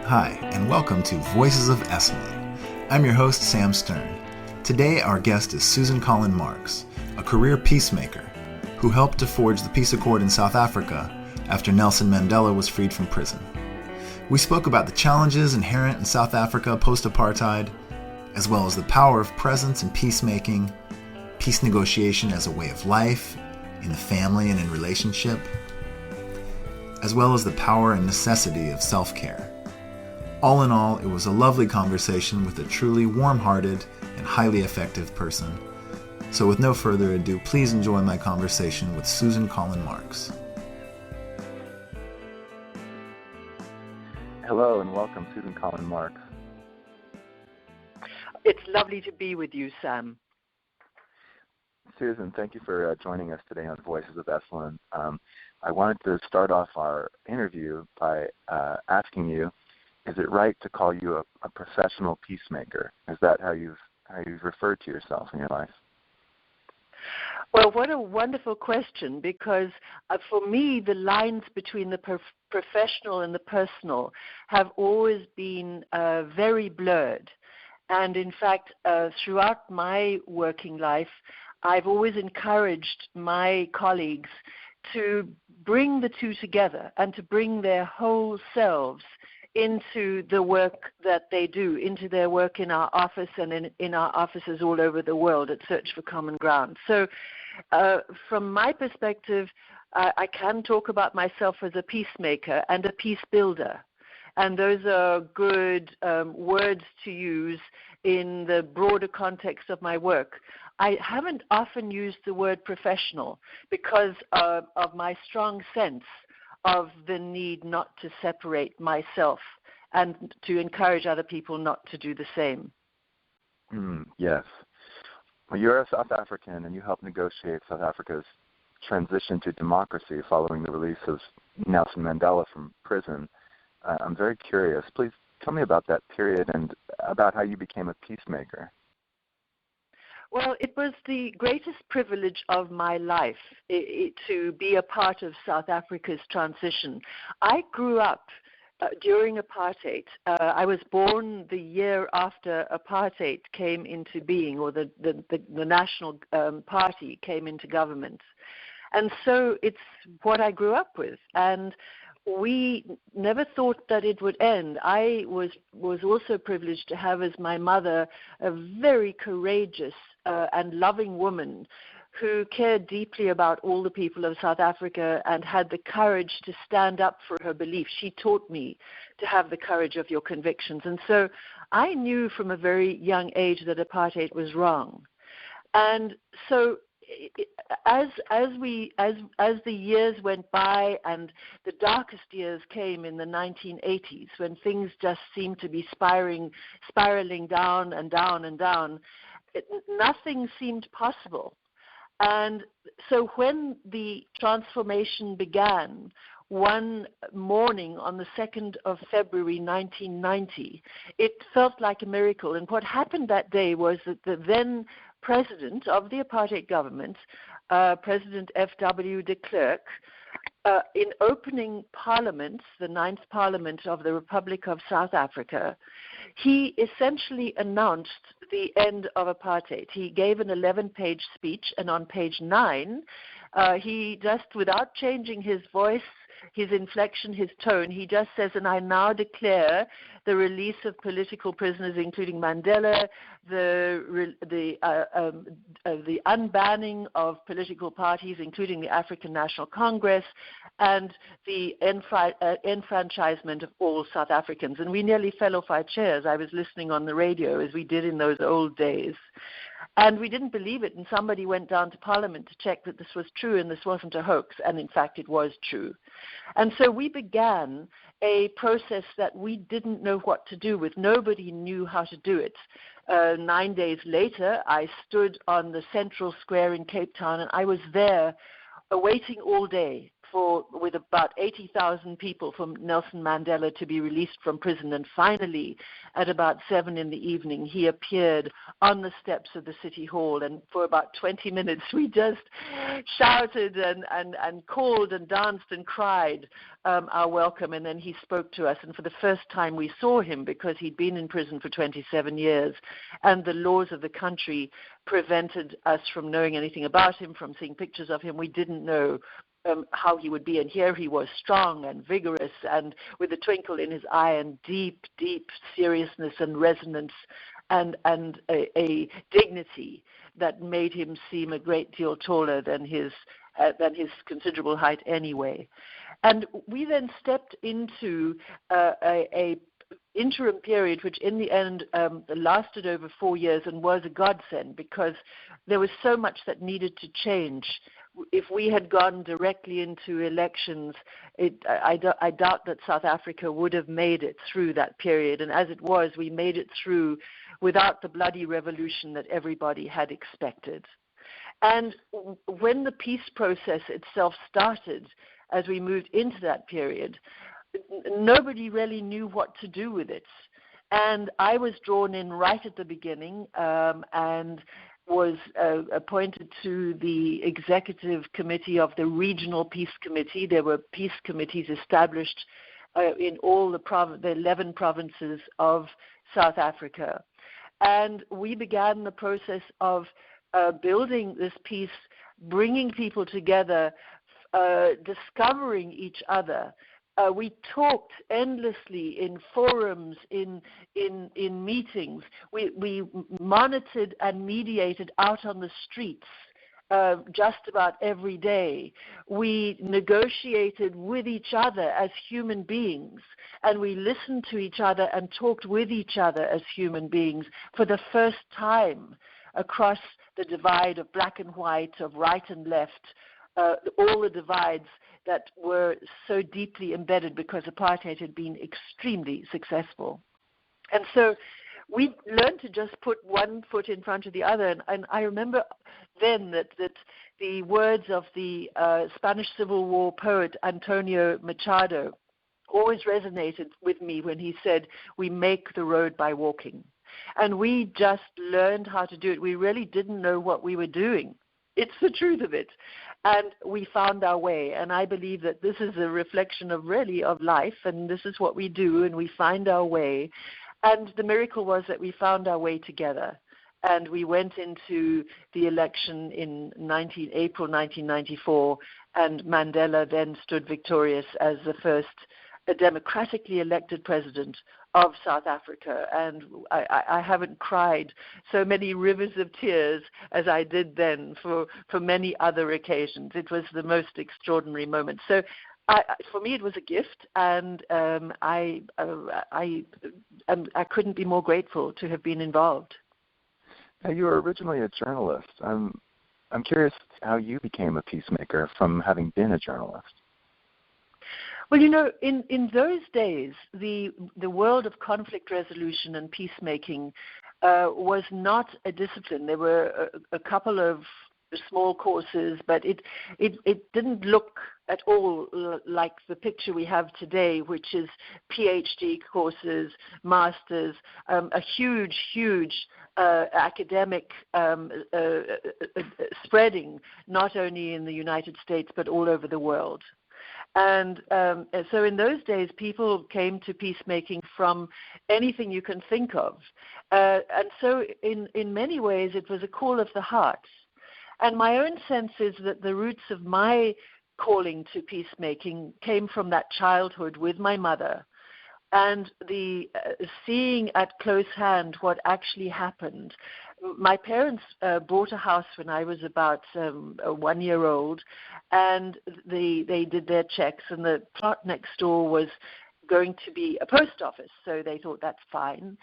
Hi, and welcome to Voices of Esalen. I'm your host, Sam Stern. Today, our guest is Susan Collin Marks, a career peacemaker who helped to forge the peace accord in South Africa after Nelson Mandela was freed from prison. We spoke about the challenges inherent in South Africa post-apartheid, as well as the power of presence in peacemaking, peace negotiation as a way of life, in the family and in relationship, as well as the power and necessity of self-care. All in all, it was a lovely conversation with a truly warm-hearted and highly effective person. So with no further ado, please enjoy my conversation with Susan Collin Marks. Hello and welcome, Susan Collin Marks. It's lovely to be with you, Sam. Susan, thank you for joining us today on Voices of Esalen. I wanted to start off our interview by asking you, is it right to call you a professional peacemaker? Is that how you've referred to yourself in your life? Well, what a wonderful question, because for me, the lines between the professional and the personal have always been very blurred. And in fact, throughout my working life, I've always encouraged my colleagues to bring the two together and to bring their whole selves into the work that they do, into their work in our office and in our offices all over the world at Search for Common Ground. So from my perspective, I can talk about myself as a peacemaker and a peace builder. And those are good words to use in the broader context of my work. I haven't often used the word professional because of my strong sense of the need not to separate myself and to encourage other people not to do the same. Yes. Well, you're a South African and you helped negotiate South Africa's transition to democracy following the release of Nelson Mandela from prison. I'm very curious. Please tell me about that period and about how you became a peacemaker. Well, it was the greatest privilege of my life to be a part of South Africa's transition. I grew up during apartheid. I was born the year after apartheid came into being, or the National Party came into government. And so it's what I grew up with. And we never thought that it would end. I was also privileged to have as my mother a very courageous and loving woman who cared deeply about all the people of South Africa and had the courage to stand up for her beliefs. She taught me to have the courage of your convictions. And so I knew from a very young age that apartheid was wrong. And so as the years went by and the darkest years came in the 1980s, when things just seemed to be spiraling down and down and down, nothing seemed possible. And so when the transformation began, one morning on the 2nd of February 1990, it felt like a miracle. And what happened that day was that the then president of the apartheid government, President F.W. de Klerk, in opening Parliament, the 9th Parliament of the Republic of South Africa, he essentially announced the end of apartheid. He gave an 11-page speech, and on page 9, he just, without changing his voice, his inflection, his tone, he just says, and I now declare the release of political prisoners, including Mandela, the unbanning of political parties, including the African National Congress, and the enfranchisement of all South Africans. And we nearly fell off our chairs. I was listening on the radio, as we did in those old days. And we didn't believe it, and somebody went down to Parliament to check that this was true and this wasn't a hoax, and in fact it was true. And so we began a process that we didn't know what to do with. Nobody knew how to do it. 9 days later, I stood on the central square in Cape Town, and I was there waiting all day with about 80,000 people for Nelson Mandela to be released from prison. And finally, at about 7 p.m, he appeared on the steps of the City Hall. And for about 20 minutes, we just shouted and called and danced and cried our welcome. And then he spoke to us. And for the first time, we saw him because he'd been in prison for 27 years. And the laws of the country prevented us from knowing anything about him, from seeing pictures of him. We didn't know how he would be. And here he was, strong and vigorous and with a twinkle in his eye and deep, deep seriousness and resonance and a dignity that made him seem a great deal taller than his considerable height anyway. And we then stepped into a interim period, which in the end lasted over 4 years and was a godsend, because there was so much that needed to change. If we had gone directly into elections, I doubt that South Africa would have made it through that period. And as it was, we made it through without the bloody revolution that everybody had expected. And when the peace process itself started, as we moved into that period, nobody really knew what to do with it. And I was drawn in right at the beginning and was appointed to the executive committee of the Regional Peace Committee. There were peace committees established in all the 11 provinces of South Africa. And we began the process of building this peace, bringing people together, discovering each other. We talked endlessly in forums, in meetings. We monitored and mediated out on the streets just about every day. We negotiated with each other as human beings, and we listened to each other and talked with each other as human beings for the first time across the divide of black and white, of right and left, all the divides that were so deeply embedded because apartheid had been extremely successful. And so we learned to just put one foot in front of the other. And I remember then that the words of the Spanish Civil War poet Antonio Machado always resonated with me when he said, "We make the road by walking." And we just learned how to do it. We really didn't know what we were doing. It's the truth of it. And we found our way. And I believe that this is a reflection of life, and this is what we do, and we find our way. And the miracle was that we found our way together. And we went into the election in April 1994, and Mandela then stood victorious as the first democratically elected president of South Africa. And I haven't cried so many rivers of tears as I did then for many other occasions. It was the most extraordinary moment. So for me, it was a gift, and I couldn't be more grateful to have been involved. Now, you were originally a journalist. I'm curious how you became a peacemaker from having been a journalist. Well, you know, in those days, the world of conflict resolution and peacemaking was not a discipline. There were a couple of small courses, but it didn't look at all like the picture we have today, which is PhD courses, masters, a huge academic spreading, not only in the United States but all over the world. And so in those days, people came to peacemaking from anything you can think of. And so in many ways, it was a call of the heart. And my own sense is that the roots of my calling to peacemaking came from that childhood with my mother, and the seeing at close hand what actually happened. My parents bought a house when I was about 1 year old, and they did their checks, and the plot next door was going to be a post office, so they thought that's fine.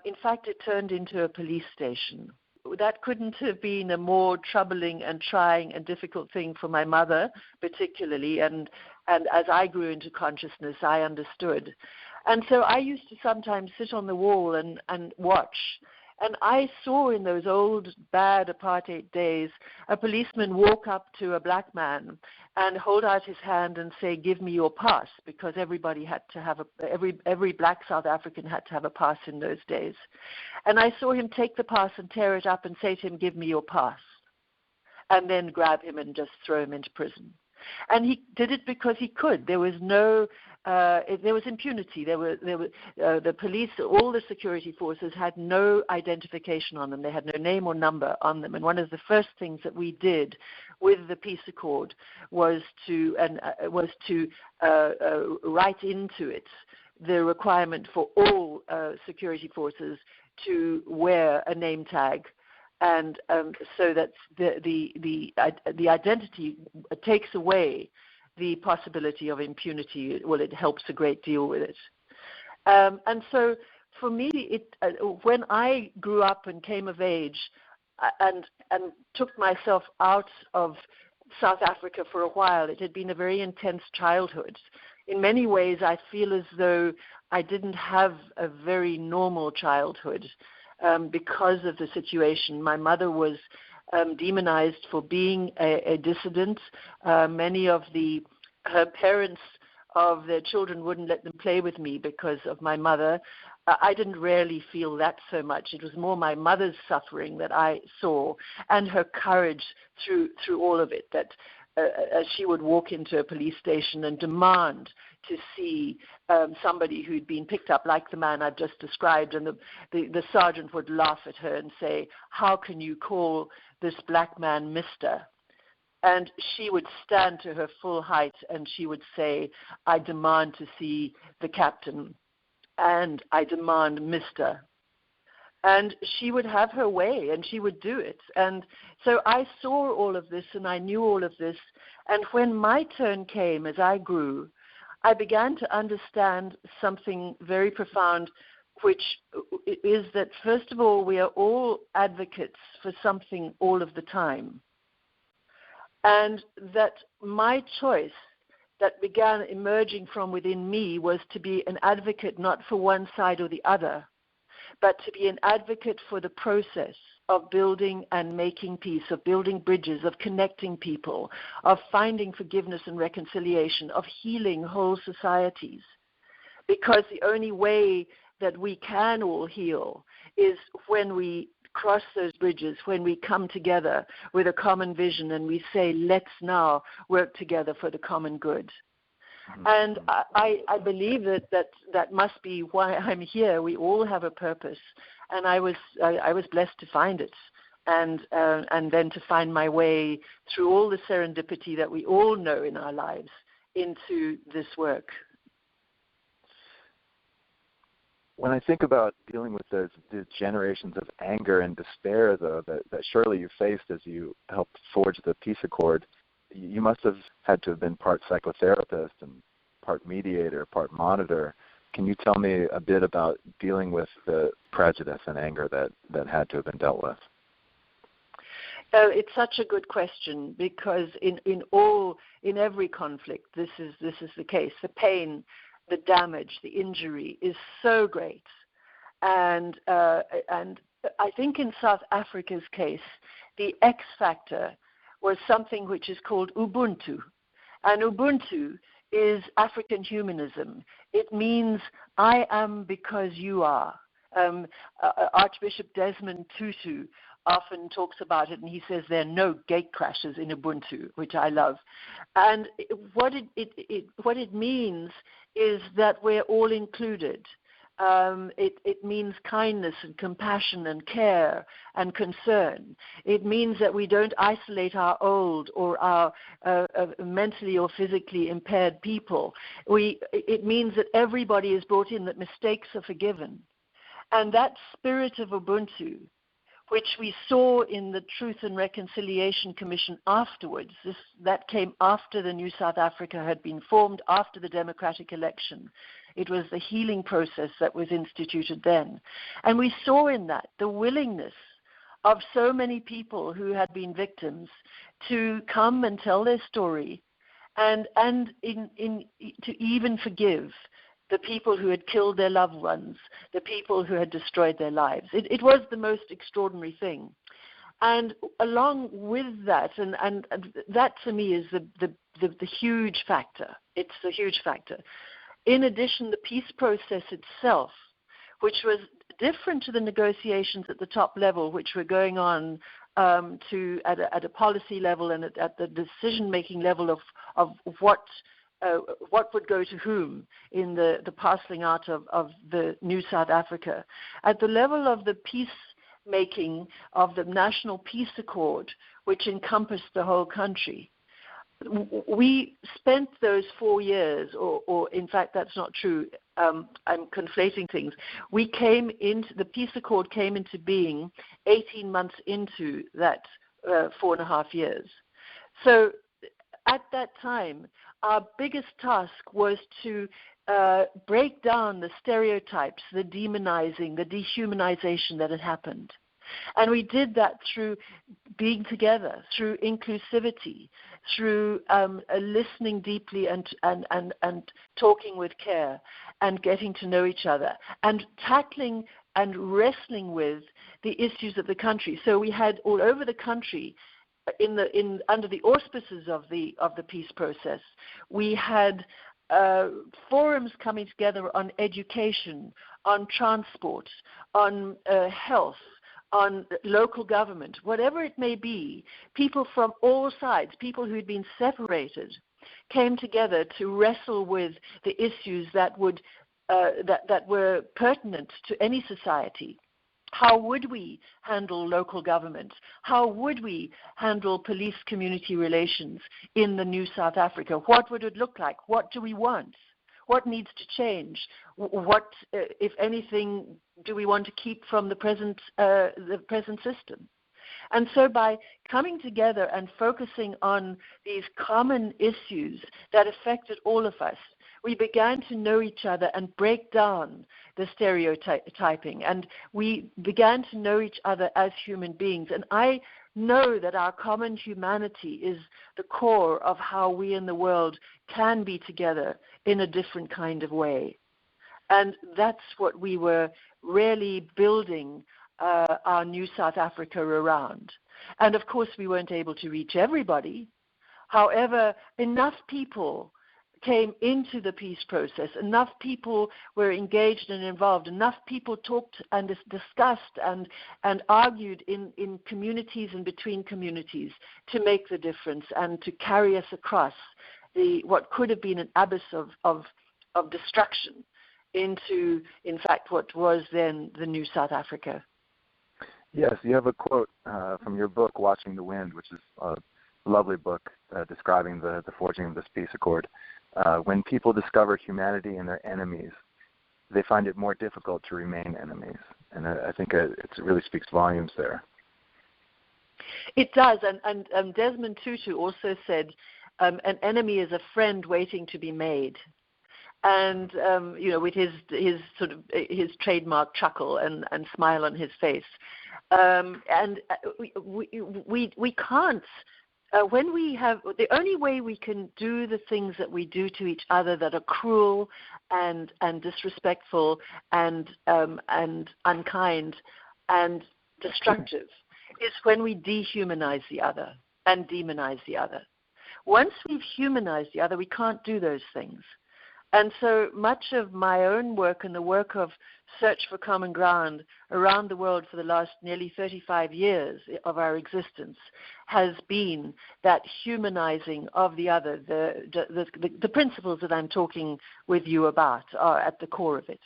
In fact, it turned into a police station. That couldn't have been a more troubling and trying and difficult thing for my mother, particularly, and as I grew into consciousness, I understood. And so I used to sometimes sit on the wall and watch And I saw in those old, bad apartheid days a policeman walk up to a black man and hold out his hand and say, "Give me your pass," because everybody had to have every black South African had to have a pass in those days. And I saw him take the pass and tear it up and say to him, "Give me your pass," and then grab him and just throw him into prison. And he did it because he could. There was there was impunity. The police, all the security forces had no identification on them. They had no name or number on them. And one of the first things that we did with the peace accord was to write into it the requirement for all security forces to wear a name tag. And so that the identity takes away the possibility of impunity. Well, it helps a great deal with it. And so for me, when I grew up and came of age and took myself out of South Africa for a while, it had been a very intense childhood. In many ways, I feel as though I didn't have a very normal childhood. Because of the situation. My mother was demonized for being a dissident. Many of her parents of their children wouldn't let them play with me because of my mother. I didn't really feel that so much. It was more my mother's suffering that I saw, and her courage through all of it, that she would walk into a police station and demand to see somebody who'd been picked up, like the man I've just described, and the sergeant would laugh at her and say, "How can you call this black man Mr.?" And she would stand to her full height and she would say, "I demand to see the captain, and I demand Mr." And she would have her way, and she would do it. And so I saw all of this, and I knew all of this. And when my turn came, as I grew, I began to understand something very profound, which is that, first of all, we are all advocates for something all of the time. And that my choice that began emerging from within me was to be an advocate not for one side or the other, but to be an advocate for the process of building and making peace, of building bridges, of connecting people, of finding forgiveness and reconciliation, of healing whole societies. Because the only way that we can all heal is when we cross those bridges, when we come together with a common vision and we say, let's now work together for the common good. And I believe that must be why I'm here. We all have a purpose, and I was blessed to find it, and then to find my way through all the serendipity that we all know in our lives into this work. When I think about dealing with those generations of anger and despair, though, that surely you faced as you helped forge the peace accord, you must have had to have been part psychotherapist and part mediator, part monitor. Can you tell me a bit about dealing with the prejudice and anger that had to have been dealt with? It's such a good question, because in every conflict, this is the case. The pain, the damage, the injury is so great, and I think in South Africa's case, the X factor was something which is called Ubuntu, and Ubuntu is African humanism. It means I am because you are. Archbishop Desmond Tutu often talks about it, and he says there are no gate crashers in Ubuntu, which I love. And what it means is that we're all included. It means kindness and compassion and care and concern. It means that we don't isolate our old or our mentally or physically impaired people. It means that everybody is brought in, that mistakes are forgiven. And that spirit of Ubuntu, which we saw in the Truth and Reconciliation Commission afterwards, that came after the New South Africa had been formed, after the democratic election. It was the healing process that was instituted then. And we saw in that the willingness of so many people who had been victims to come and tell their story and to even forgive the people who had killed their loved ones, the people who had destroyed their lives. It was the most extraordinary thing. And along with that, and that to me is the huge factor. It's the huge factor. In addition, the peace process itself, which was different to the negotiations at the top level, which were going on at a policy level and at the decision-making level of what would go to whom in the parceling out of the new South Africa. At the level of the peacemaking of the National Peace Accord, which encompassed the whole country, we spent those 4 years, or in fact that's not true, I'm conflating things. The Peace Accord came into being 18 months into that 4.5 years. So at that time, our biggest task was to break down the stereotypes, the demonizing, the dehumanization that had happened. And we did that through being together, through inclusivity, through listening deeply and talking with care and getting to know each other and tackling and wrestling with the issues of the country. So we had all over the country, under the auspices of the peace process, we had forums coming together on education, on transport, on health, on local government, whatever it may be. People from all sides, people who had been separated, came together to wrestle with the issues that were pertinent to any society. How would we handle local government? How would we handle police-community relations in the new South Africa? What would it look like? What do we want? What needs to change? What, if anything, do we want to keep from the present system? And so by coming together and focusing on these common issues that affected all of us, we began to know each other and break down the stereotyping. And we began to know each other as human beings. And I know that our common humanity is the core of how we in the world can be together in a different kind of way. And that's what we were really building our new South Africa around. And of course, we weren't able to reach everybody. However, enough people came into the peace process, enough people were engaged and involved, enough people talked and discussed and argued in communities and between communities to make the difference and to carry us across what could have been an abyss of destruction into, in fact, what was then the new South Africa. Yes, you have a quote from your book, Watching the Wind, which is a lovely book describing the forging of this peace accord. When people discover humanity in their enemies, they find it more difficult to remain enemies. And I think it really speaks volumes there. It does. And Desmond Tutu also said, an enemy is a friend waiting to be made. And, with his sort of his trademark chuckle and smile on his face. We can't. When we have, the only way we can do the things that we do to each other that are cruel and disrespectful and unkind and destructive is when we dehumanize the other and demonize the other. Once we've humanized the other, we can't do those things. And so much of my own work and the work of Search for Common Ground around the world for the last nearly 35 years of our existence has been that humanizing of the other. The principles that I'm talking with you about are at the core of it.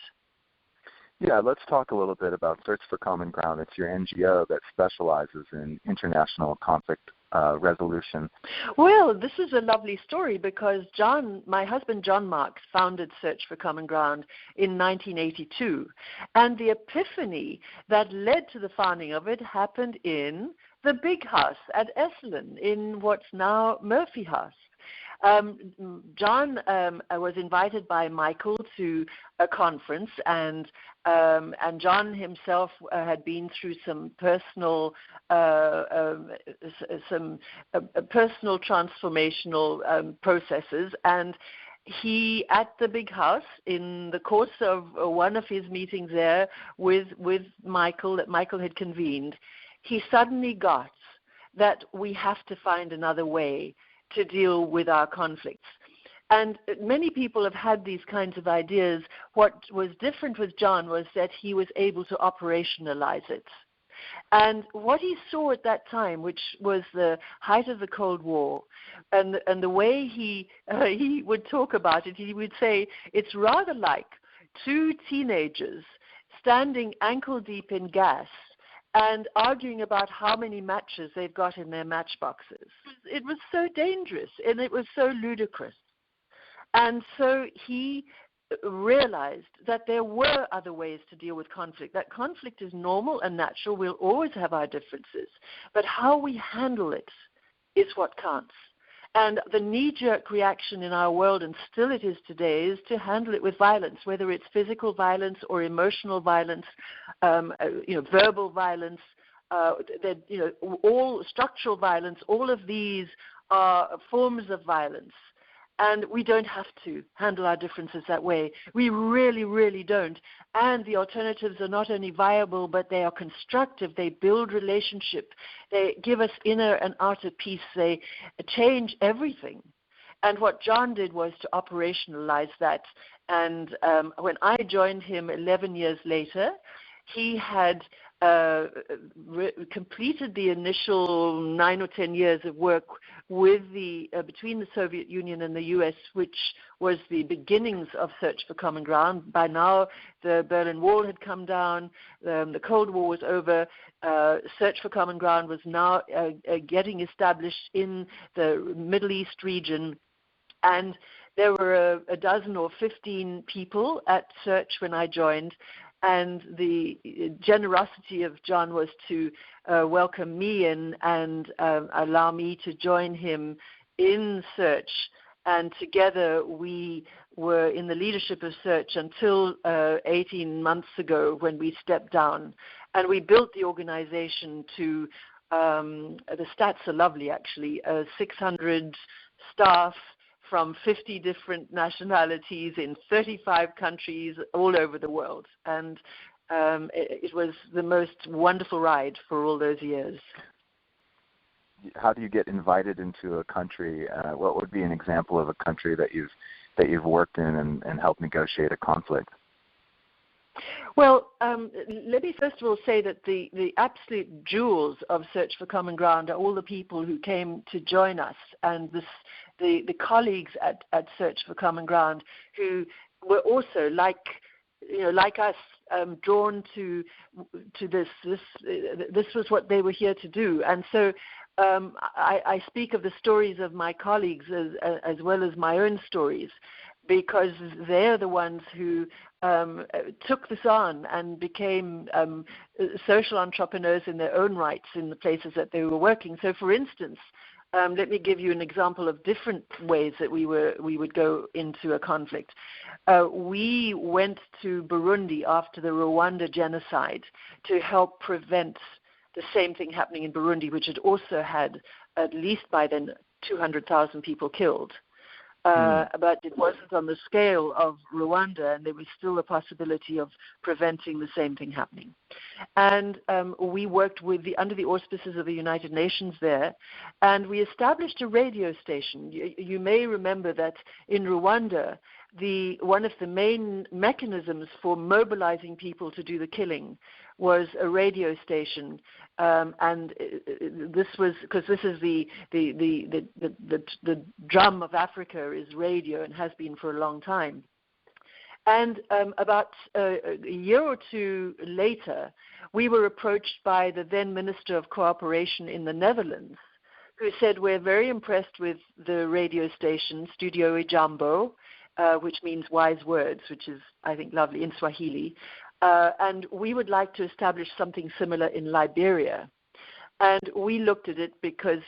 Yeah, let's talk a little bit about Search for Common Ground. It's your NGO that specializes in international conflict resolution. Well, this is a lovely story because my husband John Marks, founded Search for Common Ground in 1982. And the epiphany that led to the founding of it happened in the big house at Esalen, in what's now Murphy House. John was invited by Michael to a conference, and John himself had been through some personal transformational processes, and he, at the big house, in the course of one of his meetings there with Michael, that Michael had convened, he suddenly got that we have to find another way to deal with our conflicts. And many people have had these kinds of ideas. What was different with John was that he was able to operationalize it. And what he saw at that time, which was the height of the Cold War, and the way he would talk about it, he would say it's rather like two teenagers standing ankle deep in gas and arguing about how many matches they've got in their matchboxes. It was so dangerous, and it was so ludicrous. And so he realized that there were other ways to deal with conflict, that conflict is normal and natural. We'll always have our differences. But how we handle it is what counts. And the knee-jerk reaction in our world, and still it is today, is to handle it with violence, whether it's physical violence or emotional violence, verbal violence, all structural violence. All of these are forms of violence. And we don't have to handle our differences that way. We really, really don't. And the alternatives are not only viable, but they are constructive. They build relationship. They give us inner and outer peace. They change everything. And what John did was to operationalize that. And when I joined him 11 years later, he had completed the initial 9 or 10 years of work with between the Soviet Union and the U.S., which was the beginnings of Search for Common Ground. By now, the Berlin Wall had come down, the Cold War was over. Search for Common Ground was now getting established in the Middle East region, and there were a dozen or 15 people at Search when I joined. And the generosity of John was to welcome me in and allow me to join him in Search. And together we were in the leadership of Search until 18 months ago when we stepped down. And we built the organization to, the stats are lovely actually, 600 staff, from 50 different nationalities in 35 countries all over the world. And it was the most wonderful ride for all those years. How do you get invited into a country? What would be an example of a country that you've worked in and helped negotiate a conflict? Well, let me first of all say that the absolute jewels of Search for Common Ground are all the people who came to join us, and the colleagues at Search for Common Ground who were also like us, drawn to this. This was what they were here to do, and so I speak of the stories of my colleagues as well as my own stories, because they're the ones who took this on and became social entrepreneurs in their own rights in the places that they were working. So, for instance, let me give you an example of different ways that we would go into a conflict. We went to Burundi after the Rwanda genocide to help prevent the same thing happening in Burundi, which had also had, at least by then, 200,000 people killed. But it wasn't on the scale of Rwanda, and there was still a possibility of preventing the same thing happening. And we worked under the auspices of the United Nations there, and we established a radio station. You may remember that in Rwanda, one of the main mechanisms for mobilizing people to do the killing was a radio station, and this was because this is the drum of Africa is radio and has been for a long time. And about a year or two later, we were approached by the then Minister of Cooperation in the Netherlands, who said, we're very impressed with the radio station, Studio Ijambo, which means wise words, which is, I think, lovely in Swahili. And we would like to establish something similar in Liberia. And we looked at it because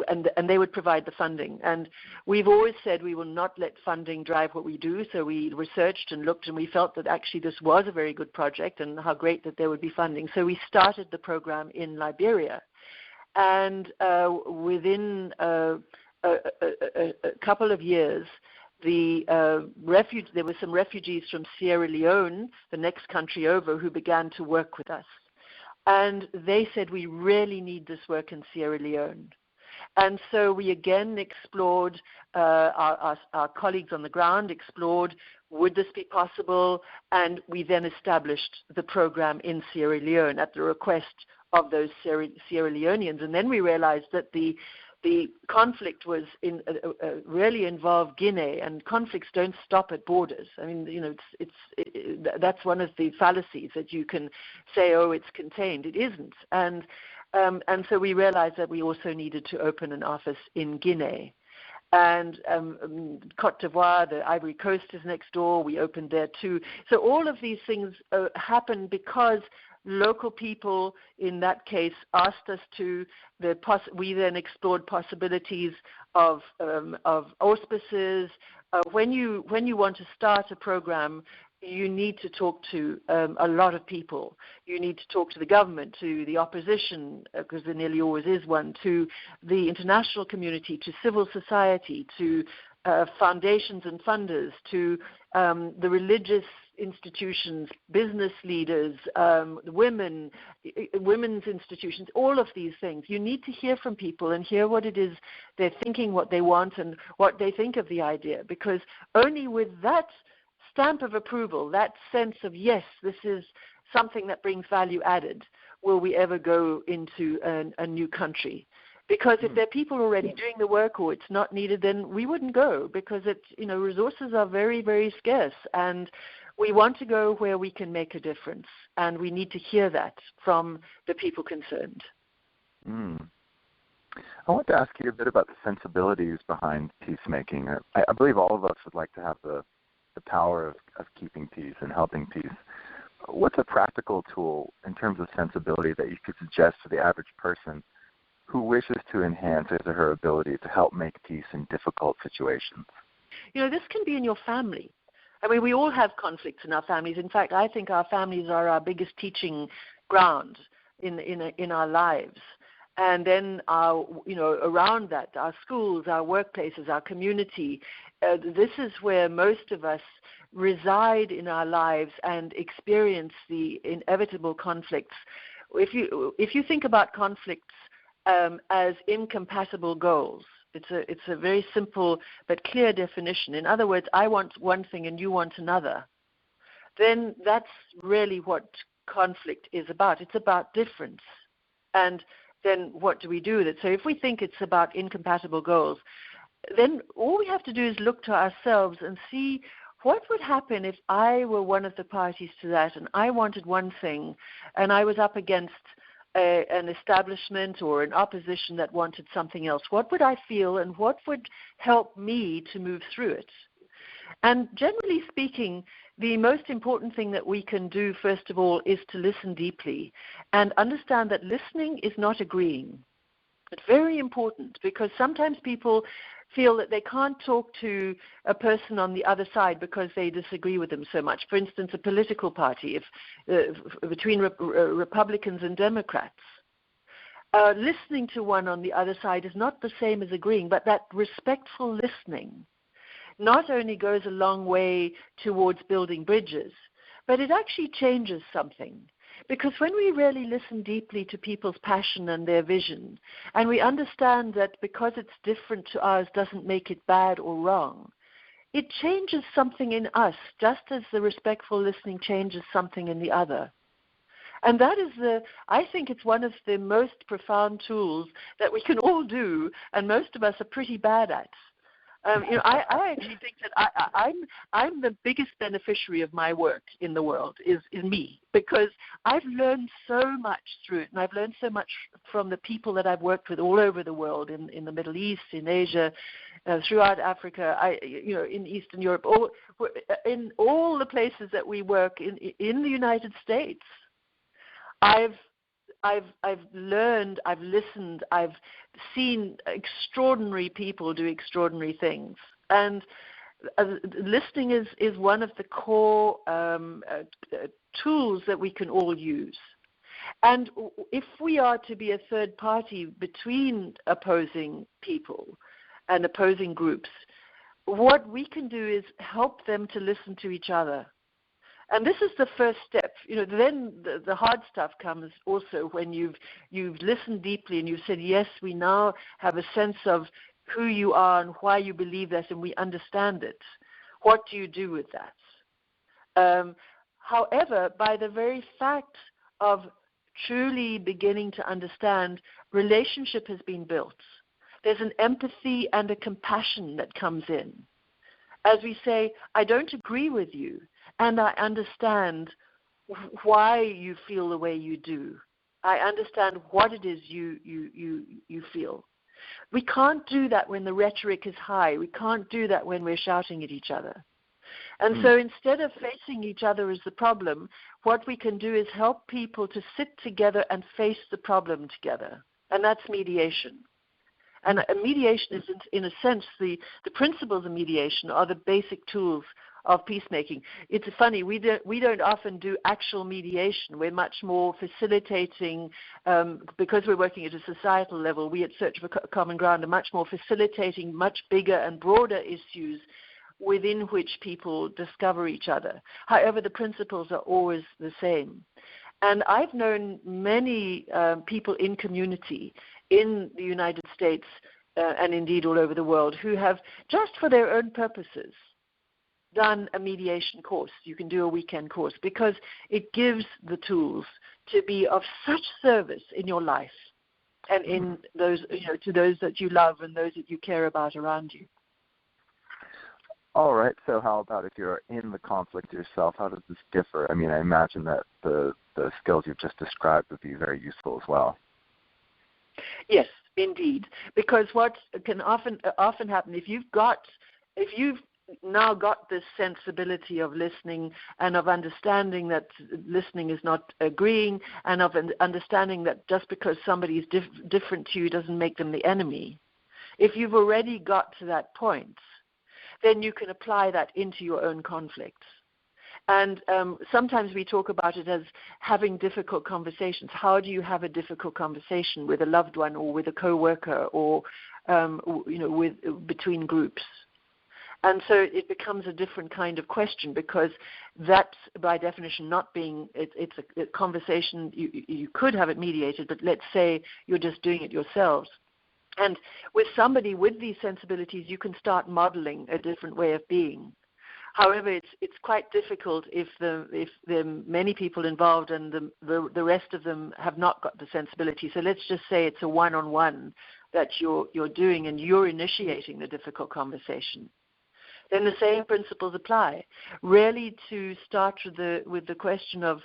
and they would provide the funding. And we've always said we will not let funding drive what we do. So we researched and looked, and we felt that actually this was a very good project and how great that there would be funding. So we started the program in Liberia. And within a couple of years, there were some refugees from Sierra Leone, the next country over, who began to work with us. And they said, we really need this work in Sierra Leone. And so we again explored, our colleagues on the ground explored, would this be possible? And we then established the program in Sierra Leone at the request of those Sierra Leoneans. And then we realized that the conflict was really involved Guinea, and conflicts don't stop at borders. I mean, that's one of the fallacies, that you can say, oh, it's contained. It isn't. And so we realized that we also needed to open an office in Guinea. And Cote d'Ivoire, the Ivory Coast is next door. We opened there too. So all of these things happened because local people, in that case, asked us to. We then explored possibilities of auspices. When you want to start a program, you need to talk to a lot of people. You need to talk to the government, to the opposition, because there nearly always is one, to the international community, to civil society, to foundations and funders, to the religious institutions, business leaders, women's institutions, all of these things. You need to hear from people and hear what it is they're thinking, what they want, and what they think of the idea, because only with that stamp of approval, that sense of, yes, this is something that brings value added, will we ever go into a new country. Because if there are people already doing the work, or it's not needed, then we wouldn't go, because resources are very, very scarce, and we want to go where we can make a difference, and we need to hear that from the people concerned. I want to ask you a bit about the sensibilities behind peacemaking. I believe all of us would like to have the power of keeping peace and helping peace. What's a practical tool in terms of sensibility that you could suggest to the average person who wishes to enhance his or her ability to help make peace in difficult situations? This can be in your family. I mean, we all have conflicts in our families. In fact, I think our families are our biggest teaching ground in our lives. And then around that, our schools, our workplaces, our community, this is where most of us reside in our lives and experience the inevitable conflicts. If you think about conflicts as incompatible goals, it's a very simple but clear definition. In other words, I want one thing and you want another. Then that's really what conflict is about. It's about difference. And then what do we do with it? So if we think it's about incompatible goals, then all we have to do is look to ourselves and see what would happen if I were one of the parties to that, and I wanted one thing, and I was up against an establishment or an opposition that wanted something else. What would I feel, and what would help me to move through it? And generally speaking, the most important thing that we can do, first of all, is to listen deeply and understand that listening is not agreeing. It's very important, because sometimes people feel that they can't talk to a person on the other side because they disagree with them so much. For instance, a political party, between Republicans and Democrats. Listening to one on the other side is not the same as agreeing, but that respectful listening not only goes a long way towards building bridges, but it actually changes something. Because when we really listen deeply to people's passion and their vision, and we understand that because it's different to ours doesn't make it bad or wrong, it changes something in us, just as the respectful listening changes something in the other. And that is I think it's one of the most profound tools that we can all do, and most of us are pretty bad at. I actually think that I'm the biggest beneficiary of my work in the world is me, because I've learned so much through it, and I've learned so much from the people that I've worked with all over the world, in the Middle East, in Asia, throughout Africa, in Eastern Europe, in all the places that we work in the United States. I've learned, I've listened, I've seen extraordinary people do extraordinary things. And listening is one of the core tools that we can all use. And if we are to be a third party between opposing people and opposing groups, what we can do is help them to listen to each other. And this is the first step. Then the hard stuff comes also when you've listened deeply and you've said, yes, we now have a sense of who you are and why you believe that, and we understand it. What do you do with that? However, by the very fact of truly beginning to understand, relationship has been built. There's an empathy and a compassion that comes in. As we say, I don't agree with you, and I understand why you feel the way you do. I understand what it is you feel. We can't do that when the rhetoric is high. We can't do that when we're shouting at each other. And so instead of facing each other as the problem, what we can do is help people to sit together and face the problem together. And that's mediation. And mediation is, in a sense, the principles of mediation are the basic tools of peacemaking. It's funny, we don't often do actual mediation. We're much more facilitating, because we're working at a societal level, we at Search for Common Ground are much more facilitating much bigger and broader issues within which people discover each other. However, the principles are always the same. And I've known many people in community in the United States and indeed all over the world who have, just for their own purposes, done a mediation course. You can do a weekend course because it gives the tools to be of such service in your life and in those, to those that you love and those that you care about around you. All right. So how about if you're in the conflict yourself? How does this differ? I mean, I imagine that the skills you've just described would be very useful as well. Yes, indeed. Because what can often happen, if you've now got this sensibility of listening and of understanding that listening is not agreeing, and of understanding that just because somebody is different to you doesn't make them the enemy, if you've already got to that point, then you can apply that into your own conflicts. And sometimes we talk about it as having difficult conversations. How do you have a difficult conversation with a loved one or with a coworker or between groups? And so it becomes a different kind of question, because that's by definition not being, it's a conversation, you could have it mediated, but let's say you're just doing it yourselves. And with somebody with these sensibilities, you can start modeling a different way of being. However, it's quite difficult if there are many people involved and the rest of them have not got the sensibility. So let's just say it's a one-on-one that you're doing and you're initiating the difficult conversation. Then the same principles apply. Really, to start with the question of,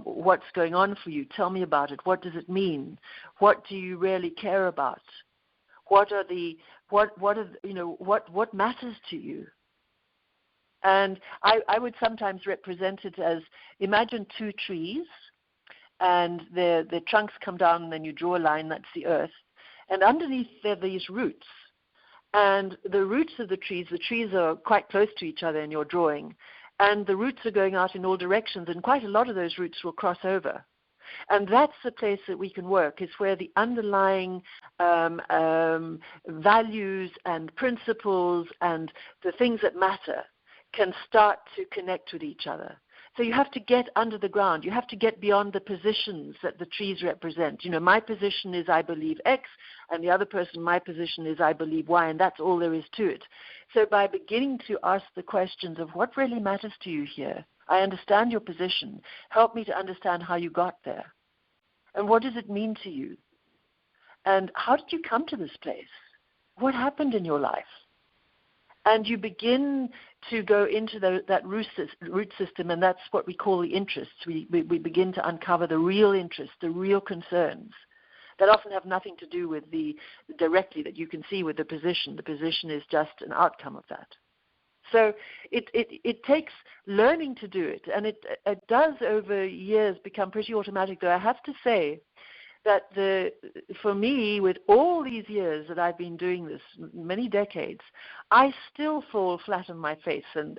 what's going on for you? Tell me about it. What does it mean? What do you really care about? What matters to you? And I would sometimes represent it as, imagine two trees, and the trunks come down, and then you draw a line. That's the earth, and underneath there are these roots. And the roots of the trees are quite close to each other in your drawing, and the roots are going out in all directions, and quite a lot of those roots will cross over. And that's the place that we can work, is where the underlying values and principles and the things that matter can start to connect with each other. So you have to get under the ground. You have to get beyond the positions that the trees represent. My position is I believe X, and the other person, my position is I believe Y, and that's all there is to it. So by beginning to ask the questions of what really matters to you here, I understand your position. Help me to understand how you got there. And what does it mean to you? And how did you come to this place? What happened in your life? And you begin to go into that root system, and that's what we call the interests. We begin to uncover the real interests, the real concerns that often have nothing to do with directly that you can see with the position. The position is just an outcome of that. So it takes learning to do it, and it does over years become pretty automatic, though I have to say that for me, with all these years that I've been doing this, many decades, I still fall flat on my face and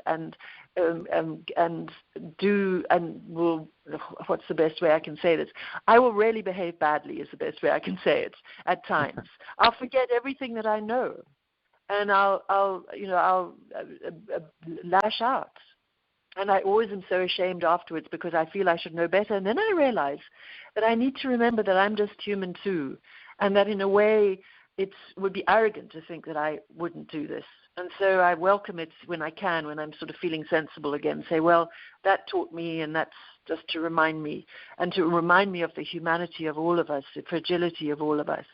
will. What's the best way I can say this? I will really behave badly, is the best way I can say it. At times, I'll forget everything that I know, and I'll lash out. And I always am so ashamed afterwards because I feel I should know better. And then I realize that I need to remember that I'm just human too, and that in a way it would be arrogant to think that I wouldn't do this. And so I welcome it when I can, when I'm sort of feeling sensible again, say, well, that taught me, and that's just to remind me, and to remind me of the humanity of all of us, the fragility of all of us.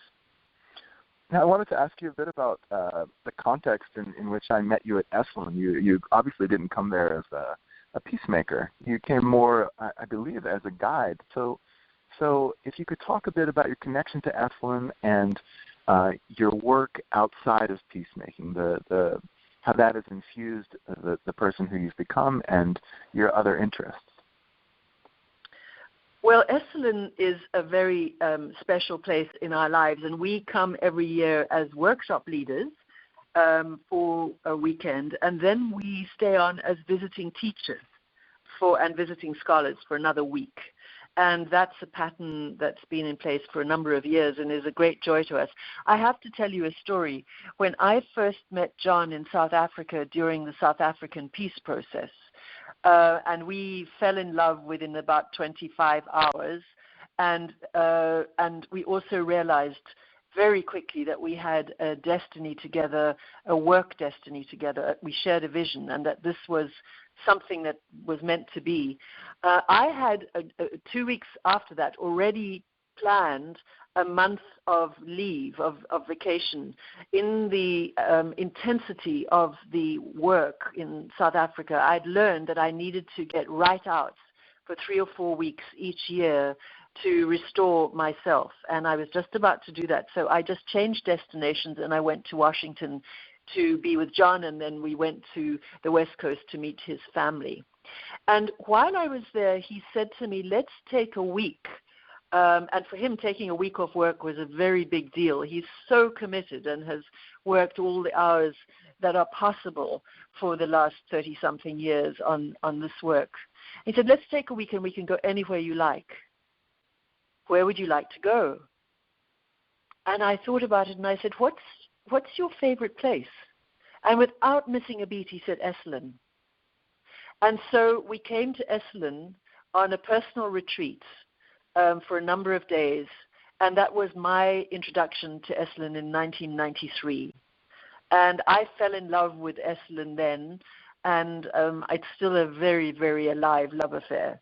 Now, I wanted to ask you a bit about the context in which I met you at Esalen. You obviously didn't come there as a peacemaker. You came more, I believe, as a guide. So if you could talk a bit about your connection to Esalen and your work outside of peacemaking, how that has infused the person who you've become and your other interests. Well, Esalen is a very special place in our lives, and we come every year as workshop leaders for a weekend, and then we stay on as visiting teachers and visiting scholars for another week. And that's a pattern that's been in place for a number of years and is a great joy to us. I have to tell you a story. When I first met John in South Africa during the South African peace process, and we fell in love within about 25 hours, and we also realized very quickly that we had a destiny together, a work destiny together. We shared a vision, and that this was something that was meant to be. I had 2 weeks after that already planned a month of leave, of vacation. In the intensity of the work in South Africa, I'd learned that I needed to get right out for 3 or 4 weeks each year to restore myself, and I was just about to do that. So I just changed destinations, and I went to Washington to be with John, and then we went to the West Coast to meet his family. And while I was there, he said to me, let's take a week. And for him, taking a week off work was a very big deal. He's so committed and has worked all the hours that are possible for the last 30-something years on this work. He said, let's take a week and we can go anywhere you like. Where would you like to go? And I thought about it, and I said, what's your favorite place? And without missing a beat, he said, Esalen. And so we came to Esalen on a personal retreat for a number of days, and that was my introduction to Esalen in 1993. And I fell in love with Esalen then, and it's still a very, very alive love affair.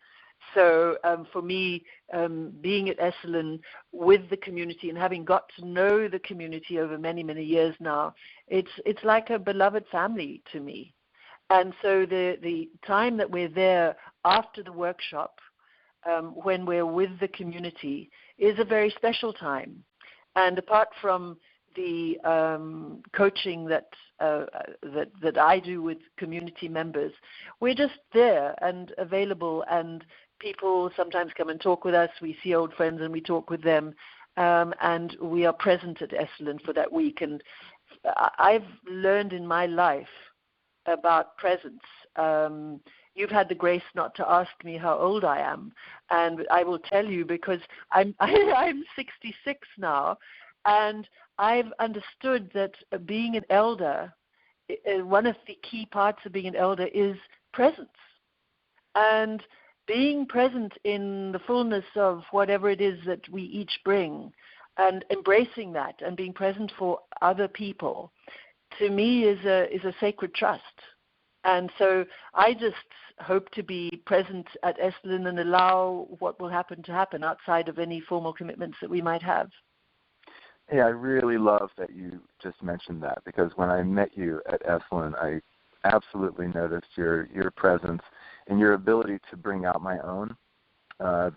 So for me, being at Esalen with the community and having got to know the community over many, many years now, it's like a beloved family to me. And so the time that we're there after the workshop, when we're with the community, is a very special time. And apart from the coaching that I do with community members, we're just there and available, and people sometimes come and talk with us. We see old friends and we talk with them, and we are present at Esalen for that week. And I've learned in my life about presence. You've had the grace not to ask me how old I am, and I will tell you because I'm 66 now, and I've understood that being an elder, one of the key parts of being an elder is presence. And being present in the fullness of whatever it is that we each bring, and embracing that and being present for other people, to me is a sacred trust. And so I just hope to be present at Esalen and allow what will happen to happen outside of any formal commitments that we might have. Hey, I really love that you just mentioned that, because when I met you at Esalen, I absolutely noticed your presence and your ability to bring out my own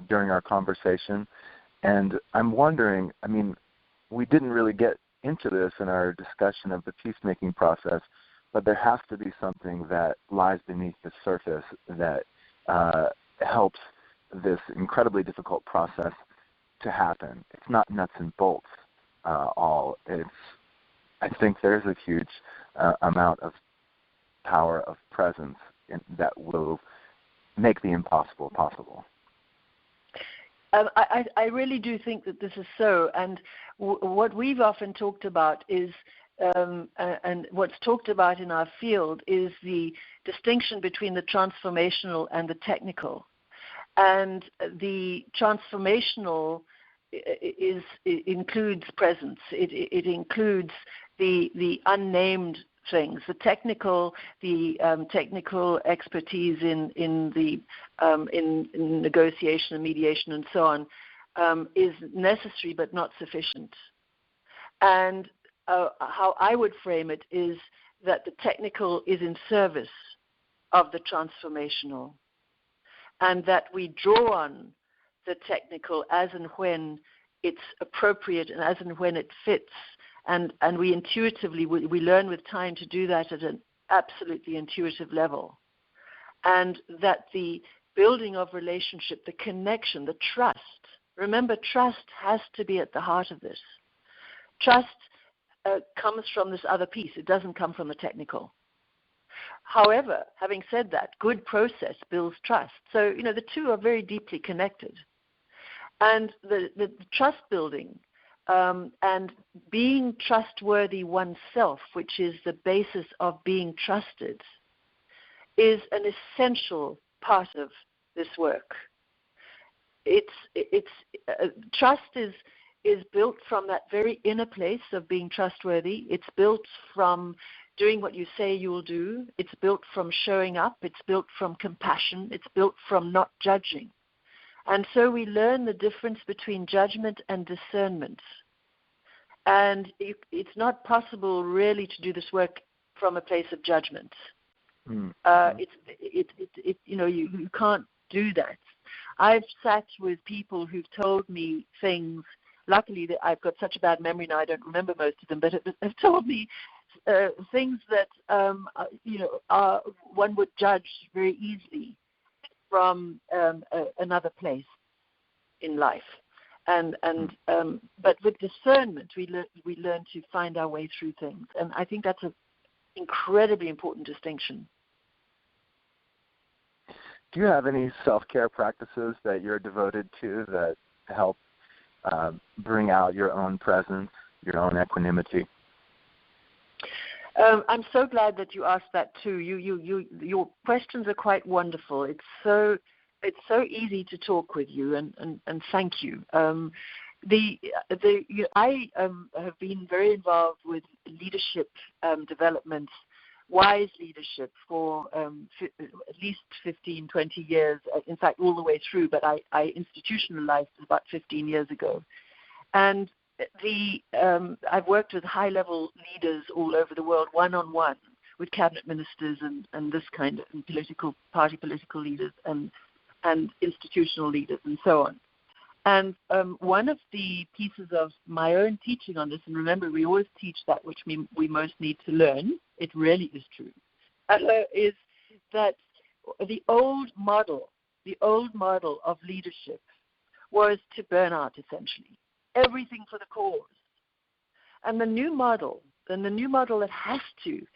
during our conversation. And I'm wondering, I mean, we didn't really get into this in our discussion of the peacemaking process, but there has to be something that lies beneath the surface that helps this incredibly difficult process to happen. It's not nuts and bolts all. I think there's a huge amount of power of presence that will make the impossible possible. I really do think that this is so, and what we've often talked about is and what's talked about in our field is the distinction between the transformational and the technical. And the transformational includes presence. It includes the unnamed things. The technical expertise in negotiation and mediation and so on is necessary but not sufficient. And how I would frame it is that the technical is in service of the transformational, and that we draw on the technical as and when it's appropriate and as and when it fits, and we intuitively, we learn with time to do that at an absolutely intuitive level. And that the building of relationship, the connection, the trust, remember, trust has to be at the heart of this. Trust comes from this other piece. It doesn't come from the technical. However, having said that, good process builds trust. So, the two are very deeply connected. And the trust building and being trustworthy oneself, which is the basis of being trusted, is an essential part of this work. Trust is built from that very inner place of being trustworthy. It's built from doing what you say you will do. It's built from showing up. It's built from compassion. It's built from not judging. And so we learn the difference between judgment and discernment. And it's not possible really to do this work from a place of judgment. You can't do that. I've sat with people who've told me things. Luckily, that I've got such a bad memory now, I don't remember most of them, but have told me things that one would judge very easily from another place in life, but with discernment, we learn to find our way through things, and I think that's an incredibly important distinction. Do you have any self-care practices that you're devoted to that help bring out your own presence, your own equanimity? I'm so glad that you asked that too. Your questions are quite wonderful. It's so easy to talk with you, and thank you. I have been very involved with leadership development, wise leadership for at least 15, 20 years, in fact, all the way through, but I institutionalized about 15 years ago. And I've worked with high-level leaders all over the world, one-on-one, with cabinet ministers and this kind of and political leaders and institutional leaders and so on. And one of the pieces of my own teaching on this, and remember, we always teach that which we most need to learn, it really is true, is that the old model of leadership was to burn out, essentially. Everything for the cause. And the new model that has to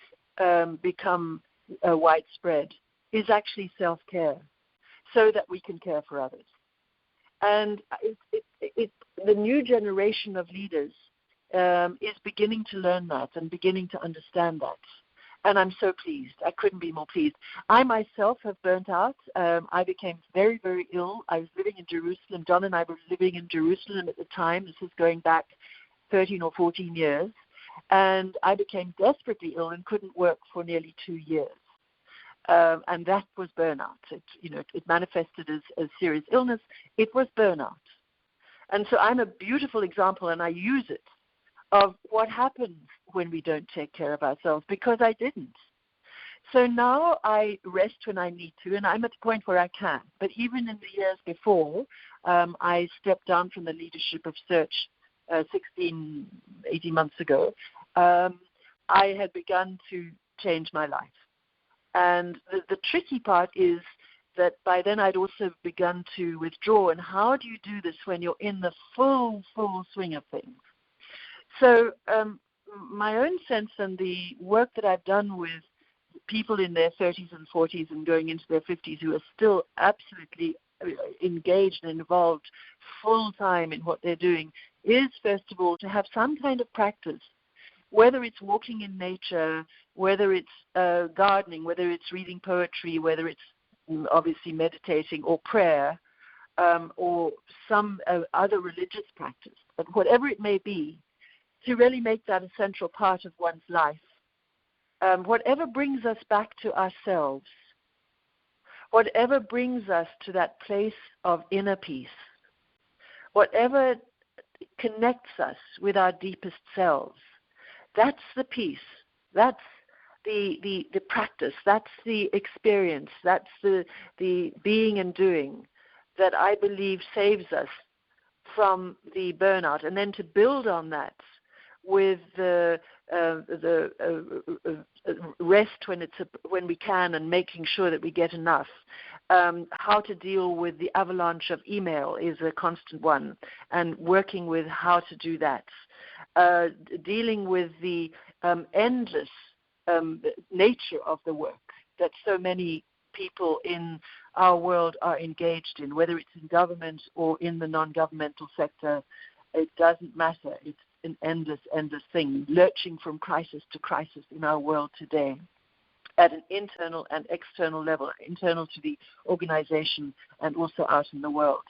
become widespread is actually self-care, so that we can care for others. And the new generation of leaders is beginning to learn that and beginning to understand that. And I'm so pleased. I couldn't be more pleased. I myself have burnt out. I became very, very ill. I was living in Jerusalem. John and I were living in Jerusalem at the time. This is going back 13 or 14 years. And I became desperately ill and couldn't work for nearly 2 years. And that was burnout. It manifested as serious illness. It was burnout. And so I'm a beautiful example, and I use it, of what happens when we don't take care of ourselves, because I didn't. So now I rest when I need to, and I'm at the point where I can. But even in the years before, I stepped down from the leadership of Search 18 months ago. I had begun to change my life. And the tricky part is that by then I'd also begun to withdraw. And how do you do this when you're in the full swing of things? So my own sense and the work that I've done with people in their 30s and 40s and going into their 50s who are still absolutely engaged and involved full-time in what they're doing is, first of all, to have some kind of practice whether it's walking in nature, whether it's gardening, whether it's reading poetry, whether it's obviously meditating or prayer, or some other religious practice, but whatever it may be, to really make that a central part of one's life. Whatever brings us back to ourselves, whatever brings us to that place of inner peace, whatever connects us with our deepest selves, that's the peace, that's the practice, that's the experience, that's the being and doing that I believe saves us from the burnout. And then to build on that with the rest when we can, and making sure that we get enough. How to deal with the avalanche of email is a constant one, and working with how to do that. Dealing with the endless nature of the work that so many people in our world are engaged in, whether it's in government or in the non-governmental sector. It doesn't matter. It's an endless thing, lurching from crisis to crisis in our world today at an internal and external level, internal to the organization and also out in the world.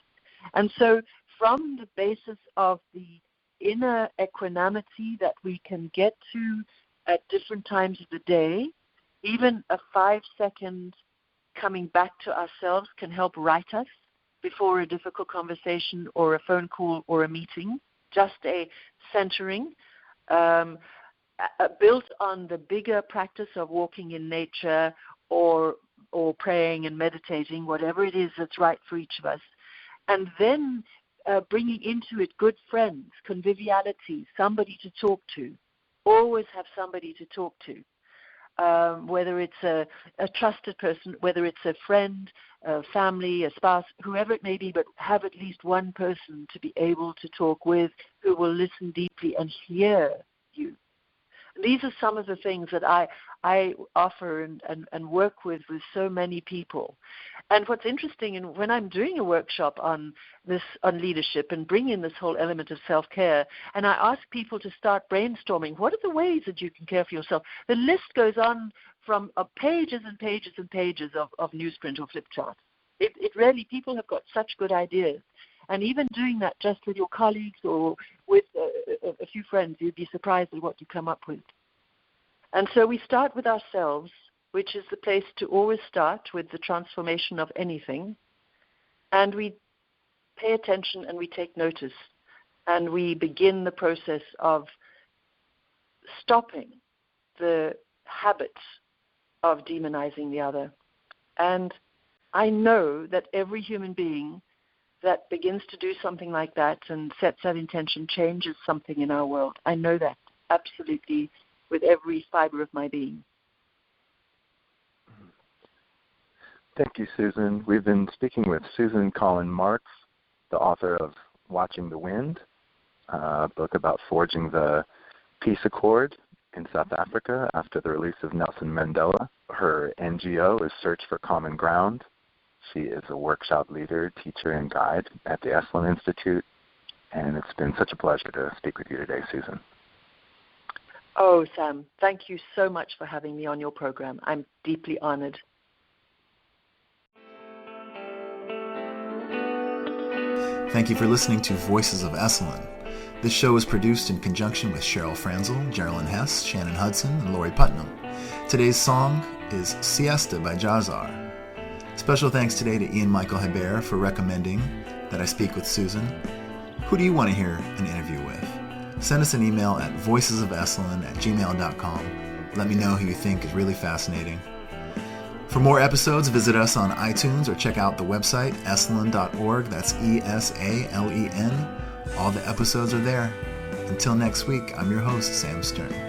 And so from the basis of the inner equanimity that we can get to at different times of the day, even a 5-second coming back to ourselves can help right us before a difficult conversation or a phone call or a meeting. Just a centering built on the bigger practice of walking in nature or praying and meditating, whatever it is that's right for each of us. And then bringing into it good friends, conviviality, somebody to talk to. Always have somebody to talk to. Whether it's a trusted person, whether it's a friend, a family, a spouse, whoever it may be, but have at least one person to be able to talk with who will listen deeply and hear you. These are some of the things that I offer and work with so many people. And what's interesting, and when I'm doing a workshop on leadership and bring in this whole element of self-care, and I ask people to start brainstorming, what are the ways that you can care for yourself? The list goes on from pages and pages and pages of newsprint or flip charts. It really, people have got such good ideas. And even doing that just with your colleagues or with a few friends, you'd be surprised at what you come up with. And so we start with ourselves, which is the place to always start with the transformation of anything. And we pay attention and we take notice. And we begin the process of stopping the habit of demonizing the other. And I know that every human being that begins to do something like that and sets that intention changes something in our world. I know that absolutely with every fiber of my being. Thank you, Susan. We've been speaking with Susan Collin Marks, the author of Watching the Wind, a book about forging the peace accord in South Africa after the release of Nelson Mandela. Her NGO is Search for Common Ground. She is a workshop leader, teacher, and guide at the Esalen Institute. And it's been such a pleasure to speak with you today, Susan. Oh, Sam, thank you so much for having me on your program. I'm deeply honored. Thank you for listening to Voices of Esalen. This show is produced in conjunction with Cheryl Franzel, Geraldine Hess, Shannon Hudson, and Lori Putnam. Today's song is Siesta by Jazar. Special thanks today to Ian Michael Hebert for recommending that I speak with Susan. Who do you want to hear an interview with? Send us an email at voicesofesalen@gmail.com. Let me know who you think is really fascinating. For more episodes, visit us on iTunes or check out the website, esalen.org. That's ESALEN. All the episodes are there. Until next week, I'm your host, Sam Stern.